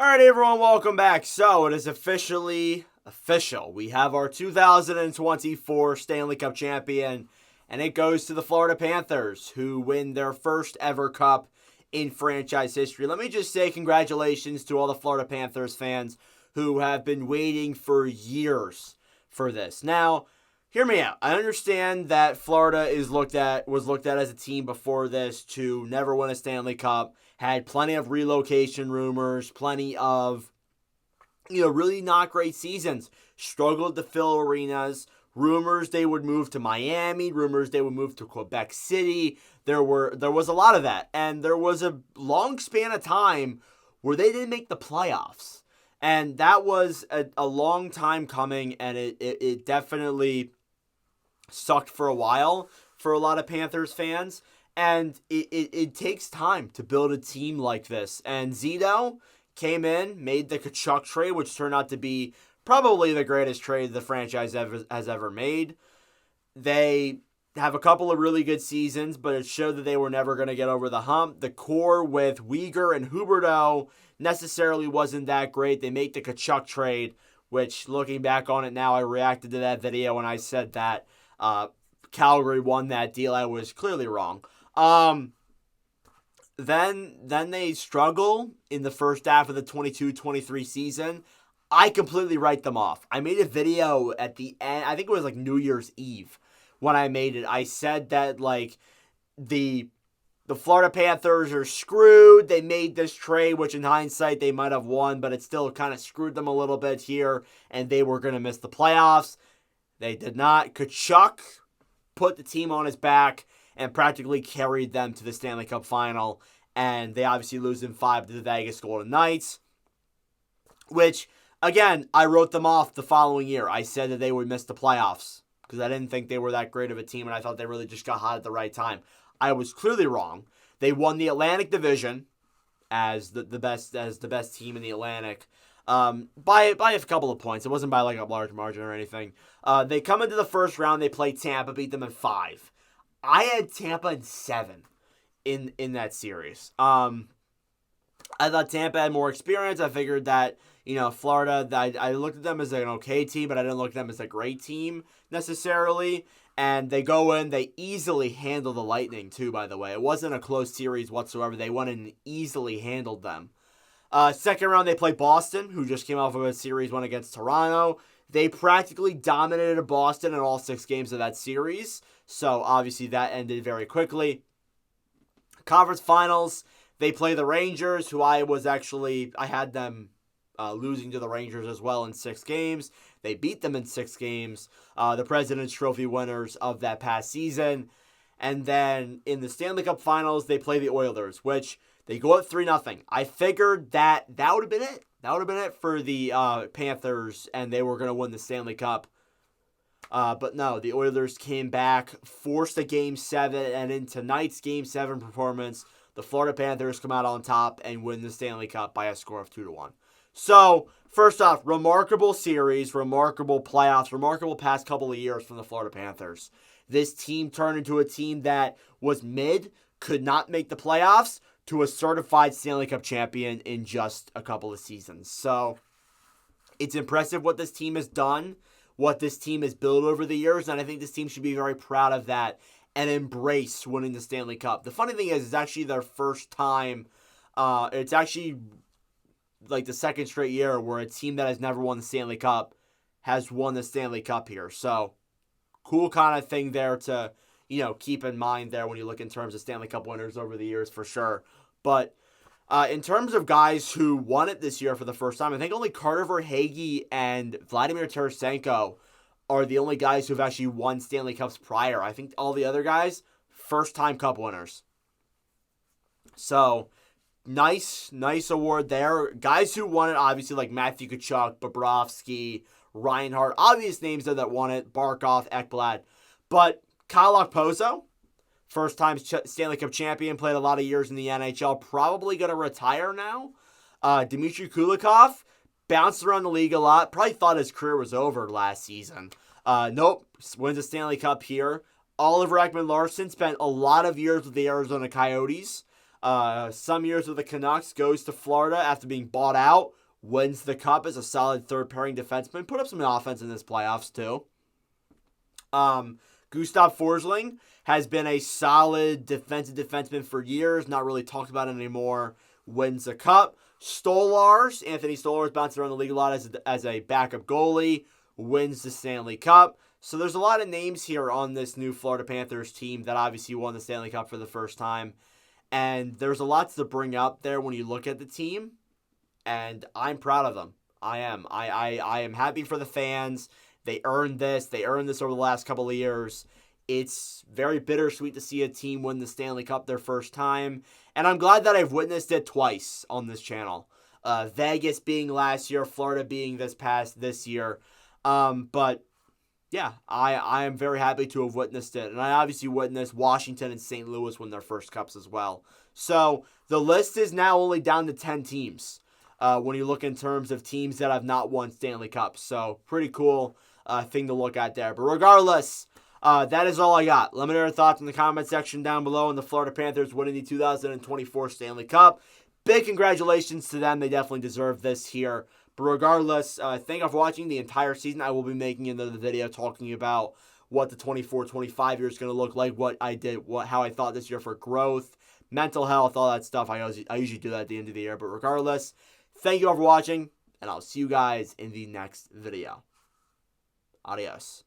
All right, everyone, welcome back. So it is officially official. We have our 2024 Stanley Cup champion, and it goes to the Florida Panthers, who win their first ever cup in franchise history. Let me just say congratulations to all the Florida Panthers fans who have been waiting for years for this. Now, hear me out. I understand that Florida was looked at as a team before this to never win a Stanley Cup. Had plenty of relocation rumors, plenty of, really not great seasons. Struggled to fill arenas. Rumors they would move to Miami. Rumors they would move to Quebec City. There was a lot of that. And there was a long span of time where they didn't make the playoffs. And that was a long time coming, and it definitely sucked for a while for a lot of Panthers fans. And it takes time to build a team like this. And Zito came in, made the Tkachuk trade, which turned out to be probably the greatest trade the franchise has ever made. They have a couple of really good seasons, but it showed that they were never going to get over the hump. The core with Weegar and Huberdeau necessarily wasn't that great. They make the Tkachuk trade, which, looking back on it now, I reacted to that video when I said that Calgary won that deal. I was clearly wrong. Then they struggle in the first half of the 22-23 season. I completely write them off. I made a video at the end, I think it was like New Year's Eve when I made it. I said that the Florida Panthers are screwed. They made this trade, which in hindsight they might have won, but it still kind of screwed them a little bit here, and they were going to miss the playoffs. They did not. Tkachuk put the team on his back and practically carried them to the Stanley Cup final. And they obviously lose in 5 to the Vegas Golden Knights, which, again, I wrote them off the following year. I said that they would miss the playoffs because I didn't think they were that great of a team, and I thought they really just got hot at the right time. I was clearly wrong. They won the Atlantic Division as the best team in the Atlantic by a couple of points. It wasn't by like a large margin or anything. They come into the first round. They play Tampa, beat them in 5. I had Tampa in 7 in that series. I thought Tampa had more experience. I figured that, Florida, I looked at them as an okay team, but I didn't look at them as a great team necessarily. And they go in, they easily handle the Lightning too, by the way. It wasn't a close series whatsoever. They went in and easily handled them. Second round, they play Boston, who just came off of a series win against Toronto. They practically dominated Boston in all 6 games of that series. So, obviously, that ended very quickly. Conference finals, they play the Rangers, who I had them losing to the Rangers as well in 6 games. They beat them in 6 games. The President's Trophy winners of that past season. And then in the Stanley Cup finals, they play the Oilers, which they go up 3-0. I figured that would have been it. That would have been it for the Panthers, and they were going to win the Stanley Cup. But no, the Oilers came back, forced a Game 7, and in tonight's Game 7 performance, the Florida Panthers come out on top and win the Stanley Cup by a score of 2-1. So, first off, remarkable series, remarkable playoffs, remarkable past couple of years from the Florida Panthers. This team turned into a team that was mid, could not make the playoffs, to a certified Stanley Cup champion in just a couple of seasons. So, it's impressive what this team has done, what this team has built over the years, and I think this team should be very proud of that and embrace winning the Stanley Cup. The funny thing is, it's actually their first time, it's actually like the second straight year where a team that has never won the Stanley Cup has won the Stanley Cup here. So, cool kind of thing there to, keep in mind there when you look in terms of Stanley Cup winners over the years for sure. But in terms of guys who won it this year for the first time, I think only Carter Verhaeghe and Vladimir Tarasenko are the only guys who've actually won Stanley Cups prior. I think all the other guys, first-time Cup winners. So, nice award there. Guys who won it, obviously, like Matthew Tkachuk, Bobrovsky, Reinhart, obvious names there that won it, Barkov, Ekblad. But Kyle Okposo, first-time Stanley Cup champion, played a lot of years in the NHL, probably going to retire now. Dmitry Kulikov bounced around the league a lot, probably thought his career was over last season. Nope, wins a Stanley Cup here. Oliver Ekman-Larsson spent a lot of years with the Arizona Coyotes. Some years with the Canucks, goes to Florida after being bought out, wins the Cup as a solid third-pairing defenseman. Put up some offense in this playoffs, too. Gustav Forsling has been a solid defensive defenseman for years, not really talked about it anymore. Wins the Cup. Anthony Stolarz bounced around the league a lot as a backup goalie, wins the Stanley Cup. So there's a lot of names here on this new Florida Panthers team that obviously won the Stanley Cup for the first time. And there's a lot to bring up there when you look at the team. And I'm proud of them. I am. I am happy for the fans. They earned this. They earned this over the last couple of years. It's very bittersweet to see a team win the Stanley Cup their first time. And I'm glad that I've witnessed it twice on this channel. Vegas being last year, Florida being this year. But yeah, I am very happy to have witnessed it. And I obviously witnessed Washington and St. Louis win their first cups as well. So the list is now only down to 10 teams when you look in terms of teams that have not won Stanley Cups. So pretty cool thing to look at there. But regardless, that is all I got. Let me know your thoughts in the comment section down below on the Florida Panthers winning the 2024 Stanley Cup. Big congratulations to them. They definitely deserve this here. But regardless, thank you for watching the entire season. I will be making another video talking about what the 24-25 year is going to look like, what I did, how I thought this year for growth, mental health, all that stuff. I usually do that at the end of the year. But regardless, thank you all for watching, and I'll see you guys in the next video. Adios.